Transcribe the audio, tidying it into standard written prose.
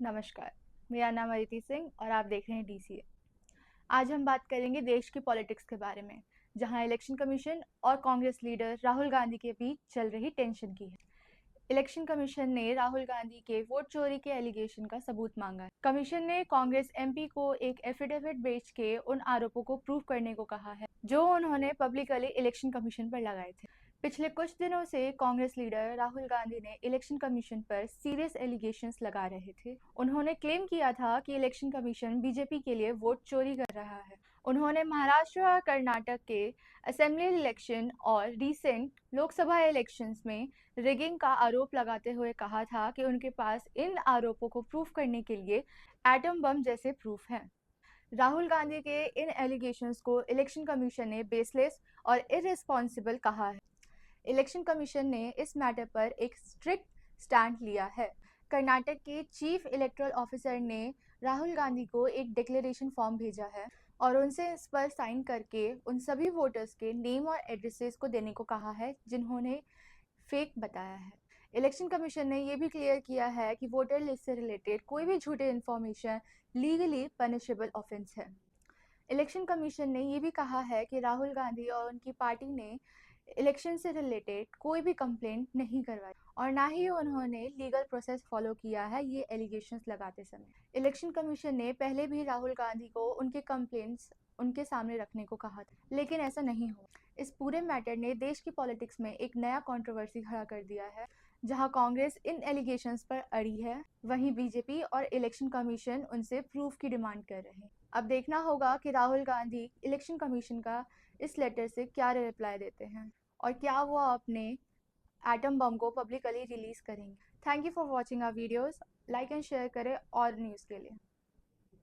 नमस्कार, मेरा नाम अदिति सिंह और आप देख रहे हैं डीसीए। आज हम बात करेंगे देश की पॉलिटिक्स के बारे में, जहां इलेक्शन कमीशन और कांग्रेस लीडर राहुल गांधी के बीच चल रही टेंशन की है। इलेक्शन कमीशन ने राहुल गांधी के वोट चोरी के एलिगेशन का सबूत मांगा है। कमीशन ने कांग्रेस एमपी को एक एफिडेविट बेच के उन आरोपों को प्रूव करने को कहा है, जो उन्होंने पब्लिकली इलेक्शन कमीशन पर लगाए थे। पिछले कुछ दिनों से कांग्रेस लीडर राहुल गांधी ने इलेक्शन कमीशन पर सीरियस एलिगेशंस लगा रहे थे। उन्होंने क्लेम किया था कि इलेक्शन कमीशन बीजेपी के लिए वोट चोरी कर रहा है। उन्होंने महाराष्ट्र और कर्नाटक के असेंबली इलेक्शन और रिसेंट लोकसभा इलेक्शंस में रिगिंग का आरोप लगाते हुए कहा था कि उनके पास इन आरोपों को प्रूव करने के लिए एटम बम जैसे प्रूफ हैं। राहुल गांधी के इन एलिगेशंस को इलेक्शन कमीशन ने बेसलेस और इररिस्पॉन्सिबल कहा है। इलेक्शन कमीशन ने इस मैटर पर एक स्ट्रिक्ट स्टैंड लिया है। कर्नाटक के चीफ इलेक्टोरल ऑफिसर ने राहुल गांधी को एक डिक्लेरेशन फॉर्म भेजा है और उनसे इस पर साइन करके उन सभी वोटर्स के नेम और एड्रेसेस को देने को कहा है जिन्होंने फेक बताया है। इलेक्शन कमीशन ने यह भी क्लियर किया है कि वोटर लिस्ट से रिलेटेड कोई भी झूठी इन्फॉर्मेशन लीगली पनिशेबल ऑफेंस है। इलेक्शन कमीशन ने ये भी कहा है कि राहुल गांधी और उनकी पार्टी ने इलेक्शन से रिलेटेड कोई भी कंप्लेंट नहीं करवाई और ना ही उन्होंने लीगल प्रोसेस फॉलो किया है ये एलिगेशंस लगाते समय। इलेक्शन कमीशन ने पहले भी राहुल गांधी को उनके कंप्लेंट्स उनके सामने रखने को कहा था, लेकिन ऐसा नहीं हुआ। इस पूरे मैटर ने देश की पॉलिटिक्स में एक नया कंट्रोवर्सी खड़ा कर दिया है। जहां कांग्रेस इन एलिगेशंस पर अड़ी है, वहीं बीजेपी और इलेक्शन कमीशन उनसे प्रूफ की डिमांड कर रहे हैं। अब देखना होगा कि राहुल गांधी इलेक्शन कमीशन का इस लेटर से क्या रिप्लाई देते हैं और क्या वो अपने एटम बम को पब्लिकली रिलीज करेंगे। Thank you for watching our videos. Like and share करें और न्यूज़ के लिए।